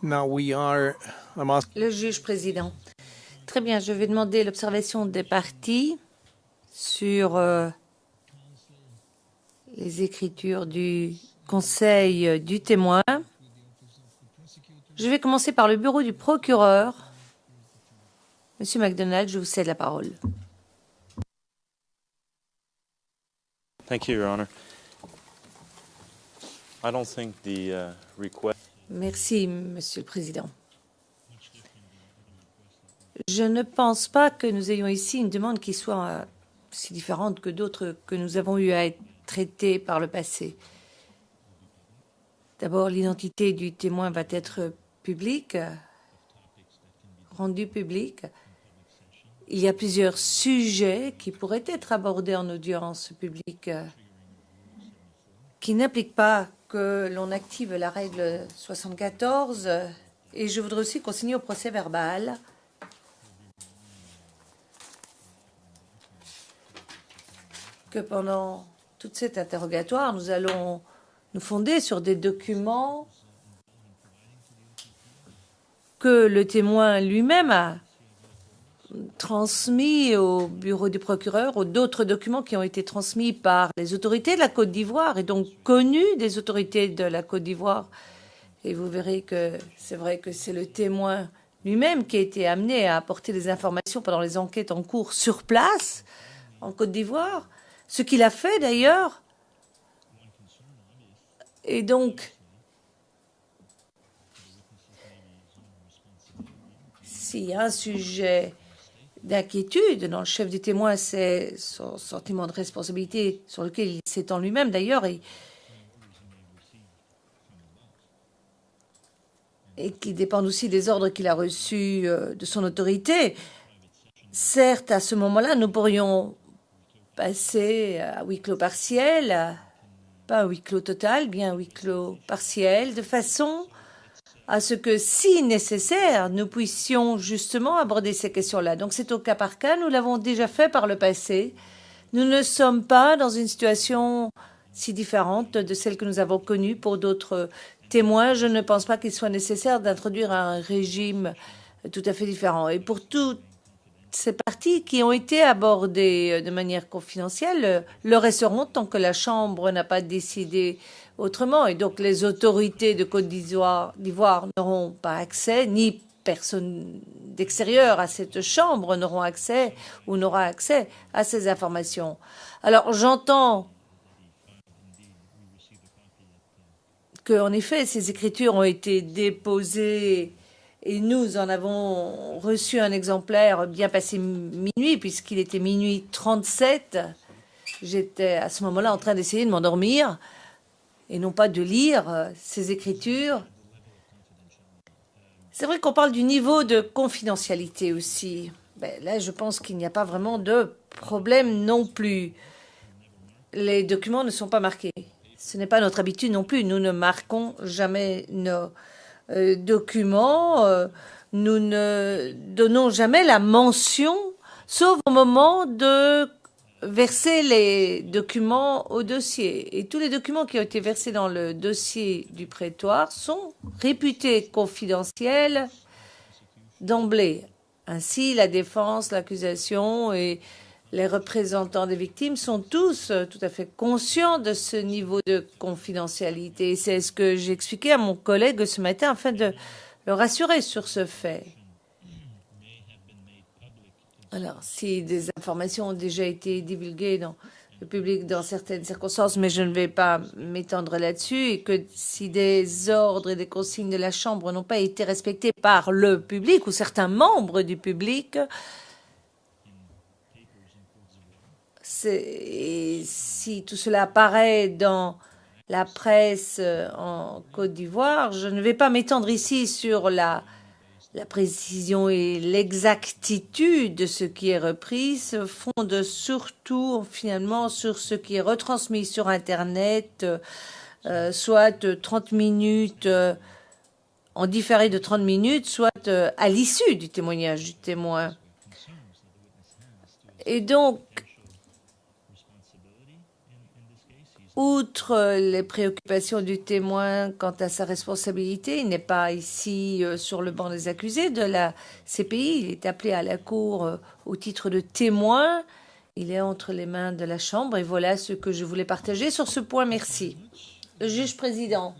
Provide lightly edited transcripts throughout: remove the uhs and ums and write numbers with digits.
Le juge président. Très bien, je vais demander l'observation des parties sur les écritures du Conseil du témoin. Je vais commencer par le bureau du procureur. Monsieur MacDonald, je vous cède la parole. Thank you, Your Honor. I don't think the request. Merci, Monsieur le Président. Je ne pense pas que nous ayons ici une demande qui soit si différente que d'autres que nous avons eu à être traitées par le passé. D'abord, l'identité du témoin va être publique, rendue publique. Il y a plusieurs sujets qui pourraient être abordés en audience publique qui n'impliquent pas que l'on active la règle 74. Et je voudrais aussi qu'on signe au procès verbal que pendant toute cette interrogatoire, nous allons nous fonder sur des documents que le témoin lui-même a transmis au bureau du procureur, ou d'autres documents qui ont été transmis par les autorités de la Côte d'Ivoire et donc connus des autorités de la Côte d'Ivoire. Et vous verrez que c'est vrai que c'est le témoin lui-même qui a été amené à apporter des informations pendant les enquêtes en cours sur place, en Côte d'Ivoire, ce qu'il a fait d'ailleurs. Et donc, s'il y a un sujet d'inquiétude dans le chef du témoin, c'est son sentiment de responsabilité sur lequel il s'étend lui-même d'ailleurs et qui dépendent aussi des ordres qu'il a reçus de son autorité. Certes, à ce moment-là, nous pourrions passer à huis clos partiel, pas à huis clos total, bien à huis clos partiel, de façon à ce que, si nécessaire, nous puissions justement aborder ces questions-là. Donc c'est au cas par cas, nous l'avons déjà fait par le passé. Nous ne sommes pas dans une situation si différente de celle que nous avons connue pour d'autres témoins. Je ne pense pas qu'il soit nécessaire d'introduire un régime tout à fait différent. Et pour toutes ces parties qui ont été abordées de manière confidentielle le resteront tant que la Chambre n'a pas décidé autrement. Et donc les autorités de Côte d'Ivoire n'auront pas accès, ni personne d'extérieur à cette Chambre n'auront accès ou n'aura accès à ces informations. Alors j'entends qu'en effet ces écritures ont été déposées et nous en avons reçu un exemplaire bien passé minuit, puisqu'il était minuit 37. J'étais à ce moment-là en train d'essayer de m'endormir et non pas de lire ces écritures. C'est vrai qu'on parle du niveau de confidentialité aussi. Ben, là, je pense qu'il n'y a pas vraiment de problème non plus. Les documents ne sont pas marqués. Ce n'est pas notre habitude non plus. Nous ne marquons jamais nos documents. Nous ne donnons jamais la mention, sauf au moment de verser les documents au dossier. Et tous les documents qui ont été versés dans le dossier du prétoire sont réputés confidentiels d'emblée. Ainsi, la défense, l'accusation et les représentants des victimes sont tous tout à fait conscients de ce niveau de confidentialité. C'est ce que j'ai expliqué à mon collègue ce matin afin de le rassurer sur ce fait. Alors, si des informations ont déjà été divulguées dans le public dans certaines circonstances, mais je ne vais pas m'étendre là-dessus, et que si des ordres et des consignes de la Chambre n'ont pas été respectés par le public ou certains membres du public, et si tout cela apparaît dans la presse en Côte d'Ivoire, je ne vais pas m'étendre ici sur la précision et l'exactitude de ce qui est repris, se fonde surtout finalement sur ce qui est retransmis sur Internet, soit 30 minutes en différé de 30 minutes, soit à l'issue du témoignage du témoin. Et donc, Outre les préoccupations du témoin quant à sa responsabilité, il n'est pas ici sur le banc des accusés de la CPI. Il est appelé à la cour au titre de témoin. Il est entre les mains de la Chambre et voilà ce que je voulais partager sur ce point. Merci. Le juge président.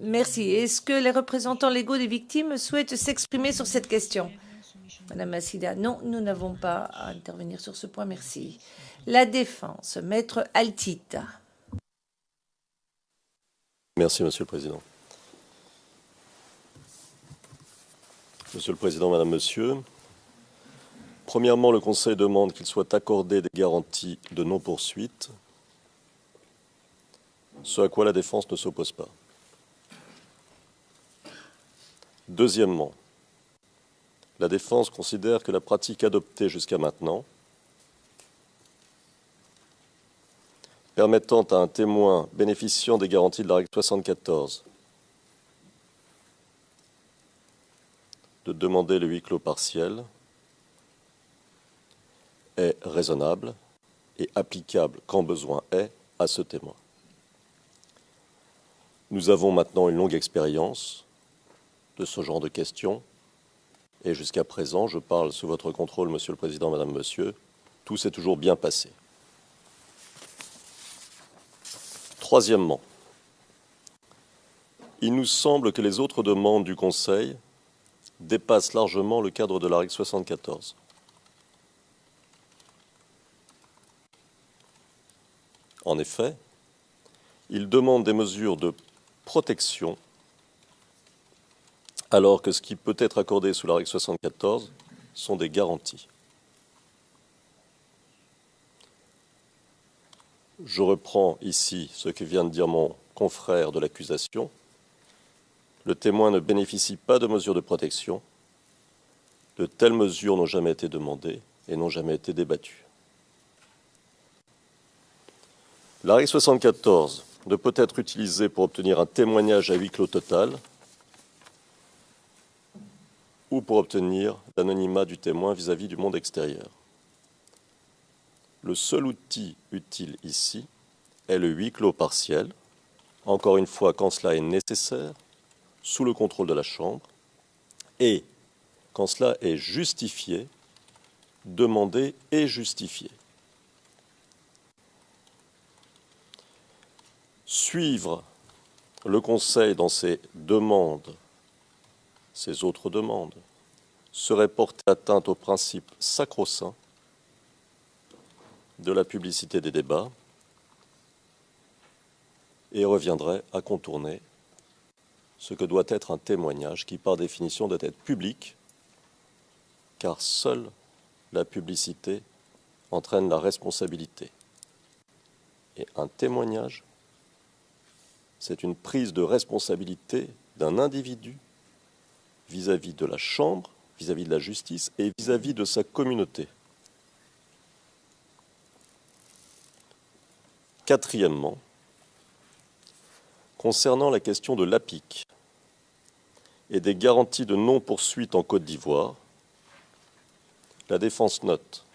Merci. Est-ce que les représentants légaux des victimes souhaitent s'exprimer sur cette question? Madame Massida, non, nous n'avons pas à intervenir sur ce point. Merci. La défense, Maître Altit. Merci, Monsieur le Président. Monsieur le Président, Madame, Monsieur, premièrement, le Conseil demande qu'il soit accordé des garanties de non-poursuite, ce à quoi la défense ne s'oppose pas. Deuxièmement, la défense considère que la pratique adoptée jusqu'à maintenant, permettant à un témoin bénéficiant des garanties de la règle 74 de demander le huis clos partiel, est raisonnable et applicable quand besoin est à ce témoin. Nous avons maintenant une longue expérience de ce genre de questions et jusqu'à présent, je parle sous votre contrôle, Monsieur le Président, Madame, Monsieur, tout s'est toujours bien passé. Troisièmement, il nous semble que les autres demandes du Conseil dépassent largement le cadre de la règle 74. En effet, il demande des mesures de protection alors que ce qui peut être accordé sous la règle 74 sont des garanties. Je reprends ici ce que vient de dire mon confrère de l'accusation. Le témoin ne bénéficie pas de mesures de protection. De telles mesures n'ont jamais été demandées et n'ont jamais été débattues. La règle 74 ne peut être utilisée pour obtenir un témoignage à huis clos total ou pour obtenir l'anonymat du témoin vis-à-vis du monde extérieur. Le seul outil utile ici est le huis clos partiel, encore une fois quand cela est nécessaire, sous le contrôle de la Chambre, et quand cela est justifié, demandé et justifié. Suivre le Conseil dans ses demandes, ses autres demandes, serait porter atteinte au principe sacro-saint de la publicité des débats et reviendrait à contourner ce que doit être un témoignage qui, par définition, doit être public, car seule la publicité entraîne la responsabilité. Et un témoignage, c'est une prise de responsabilité d'un individu vis-à-vis de la Chambre, vis-à-vis de la justice et vis-à-vis de sa communauté. Quatrièmement, concernant la question de l'APIC et des garanties de non-poursuite en Côte d'Ivoire, la défense note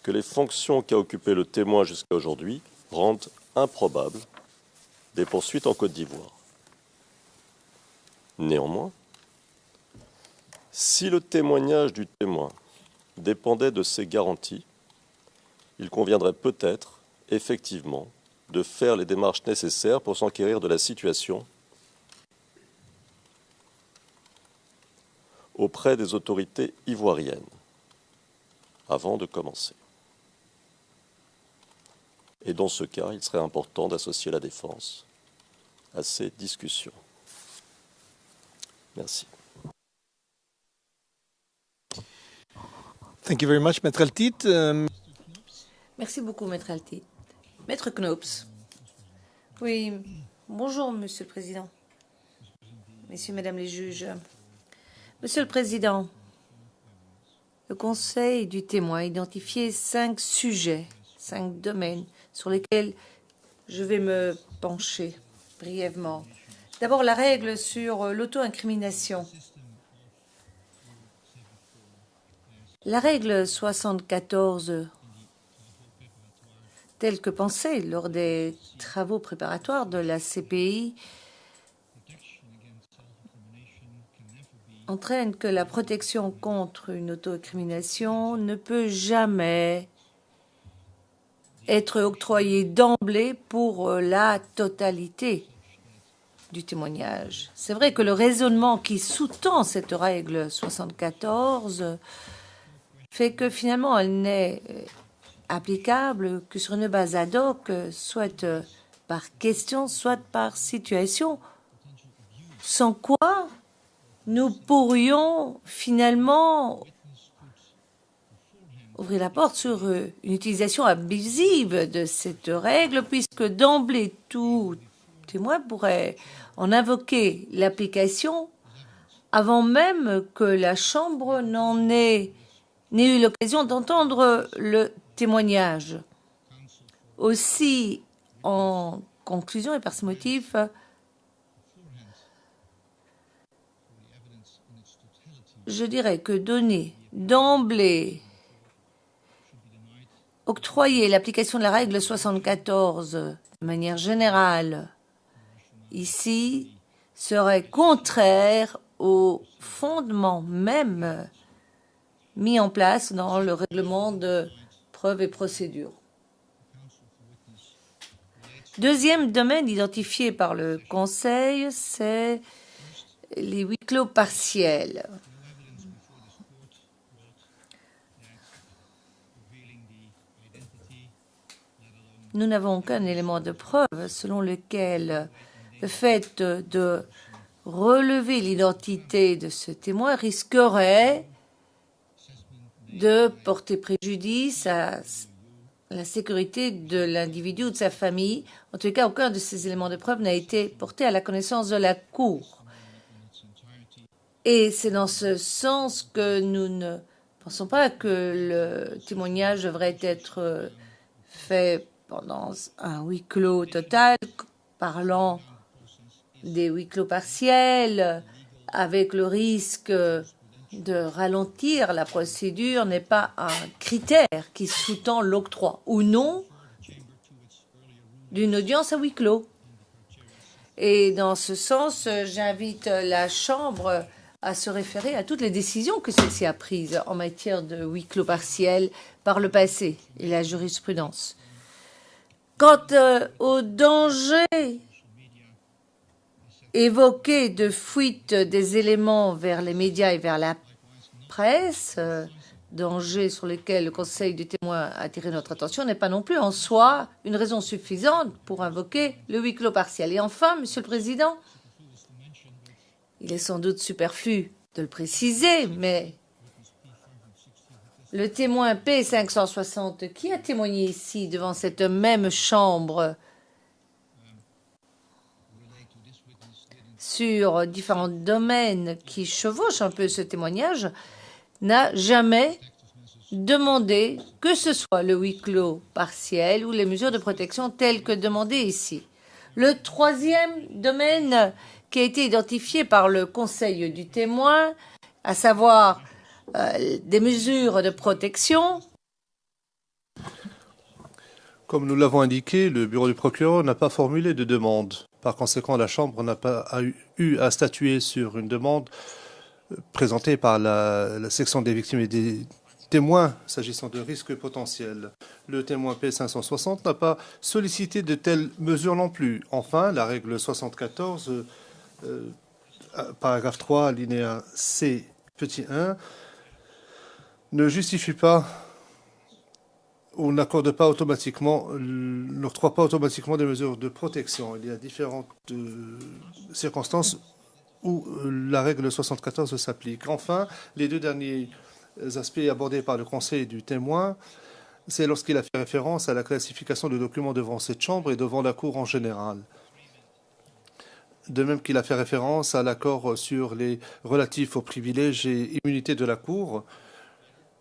que les fonctions qu'a occupées le témoin jusqu'à aujourd'hui rendent improbable des poursuites en Côte d'Ivoire. Néanmoins, si le témoignage du témoin dépendait de ces garanties, il conviendrait peut-être, effectivement, de faire les démarches nécessaires pour s'enquérir de la situation auprès des autorités ivoiriennes avant de commencer. Et dans ce cas, il serait important d'associer la défense à ces discussions. Merci. Thank you very much, Maître Altit. Merci beaucoup, Maître Altit. Maître Knops. Oui, bonjour, Monsieur le Président. Messieurs, Mesdames les juges. Monsieur le Président, le Conseil du témoin a identifié 5 sujets, 5 domaines sur lesquels je vais me pencher brièvement. D'abord, la règle sur l'auto-incrimination. La règle 74 tel que pensé lors des travaux préparatoires de la CPI entraîne que la protection contre une autoincrimination ne peut jamais être octroyée d'emblée pour la totalité du témoignage. C'est vrai que le raisonnement qui sous-tend cette règle 74 fait que finalement elle n'est applicable que sur une base ad hoc, soit par question, soit par situation, sans quoi nous pourrions finalement ouvrir la porte sur une utilisation abusive de cette règle, puisque d'emblée tout témoin pourrait en invoquer l'application avant même que la Chambre n'ait eu l'occasion d'entendre le témoignage. Aussi, en conclusion et par ce motif, je dirais que donner d'emblée, octroyer l'application de la règle 74 de manière générale ici serait contraire au fondement même mis en place dans le règlement de preuves et procédures. Deuxième domaine identifié par le Conseil, c'est les huis clos partiels. Nous n'avons aucun élément de preuve selon lequel le fait de relever l'identité de ce témoin risquerait de porter préjudice à la sécurité de l'individu ou de sa famille. En tout cas, aucun de ces éléments de preuve n'a été porté à la connaissance de la Cour. Et c'est dans ce sens que nous ne pensons pas que le témoignage devrait être fait pendant un huis clos total, parlant des huis clos partiels, avec le risque de ralentir la procédure, n'est pas un critère qui sous-tend l'octroi ou non d'une audience à huis clos. Et dans ce sens, j'invite la Chambre à se référer à toutes les décisions que celle-ci a prises en matière de huis clos partiel par le passé et la jurisprudence. Quant au danger évoqué de fuite des éléments vers les médias et vers la presse, danger sur lequel le Conseil du témoin a attiré notre attention, n'est pas non plus en soi une raison suffisante pour invoquer le huis clos partiel. Et enfin, Monsieur le Président, il est sans doute superflu de le préciser, mais le témoin P560 qui a témoigné ici devant cette même chambre sur différents domaines qui chevauchent un peu ce témoignage n'a jamais demandé que ce soit le huis clos partiel ou les mesures de protection telles que demandées ici. Le troisième domaine qui a été identifié par le Conseil du témoin, à savoir des mesures de protection. Comme nous l'avons indiqué, le bureau du procureur n'a pas formulé de demande. Par conséquent, la Chambre n'a pas eu à statuer sur une demande présentée par la section des victimes et des témoins s'agissant de risques potentiels. Le témoin P560 n'a pas sollicité de telles mesures non plus. Enfin, la règle 74, paragraphe 3, alinéa C, petit 1, ne justifie pas ou n'octroie pas automatiquement des mesures de protection. Il y a différentes circonstances où la règle 74 s'applique. Enfin, les deux derniers aspects abordés par le Conseil du témoin, c'est lorsqu'il a fait référence à la classification de documents devant cette Chambre et devant la Cour en général. De même qu'il a fait référence à l'accord sur les relatifs aux privilèges et immunités de la Cour.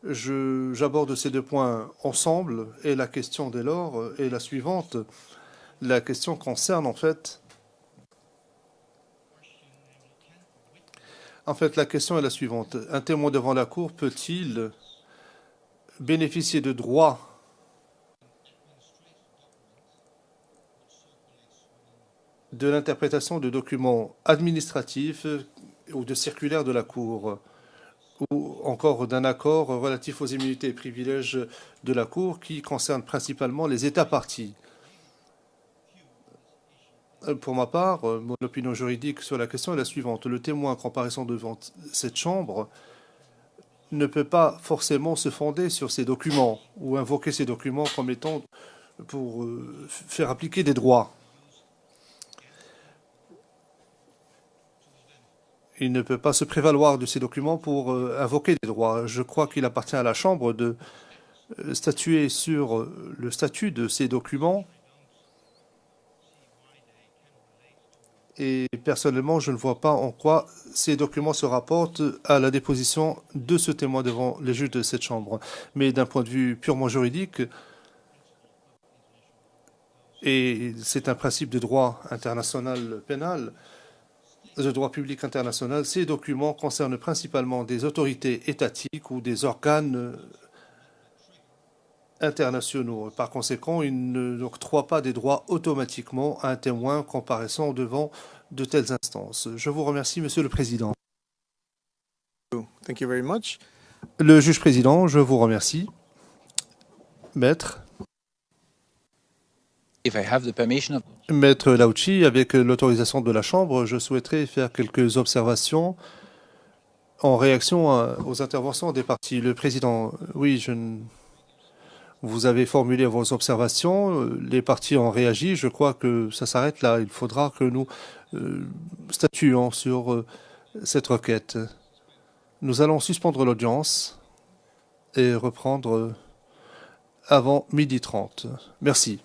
J'aborde ces deux points ensemble et la question dès lors est la suivante. La question concerne en fait la question est la suivante. Un témoin devant la Cour peut-il bénéficier de droits de l'interprétation de documents administratifs ou de circulaires de la Cour, ou encore d'un accord relatif aux immunités et privilèges de la Cour qui concerne principalement les États parties. Pour ma part, mon opinion juridique sur la question est la suivante. Le témoin comparaissant devant cette Chambre ne peut pas forcément se fonder sur ces documents ou invoquer ces documents comme étant pour faire appliquer des droits. Il ne peut pas se prévaloir de ces documents pour invoquer des droits. Je crois qu'il appartient à la Chambre de statuer sur le statut de ces documents. Et personnellement, je ne vois pas en quoi ces documents se rapportent à la déposition de ce témoin devant les juges de cette Chambre. Mais d'un point de vue purement juridique, et c'est un principe de droit international pénal, de droit public international, ces documents concernent principalement des autorités étatiques ou des organes internationaux. Par conséquent, ils n'octroient pas des droits automatiquement à un témoin comparaissant devant de telles instances. Je vous remercie, Monsieur le Président. Thank you very much. Le juge président, je vous remercie. Maître. If I have the permission of... Maître Lauchi, avec l'autorisation de la Chambre, je souhaiterais faire quelques observations en réaction aux interventions des partis. Le Président, oui, vous avez formulé vos observations, les partis ont réagi, je crois que ça s'arrête là. Il faudra que nous statuions sur cette requête. Nous allons suspendre l'audience et reprendre avant 12h30. Merci.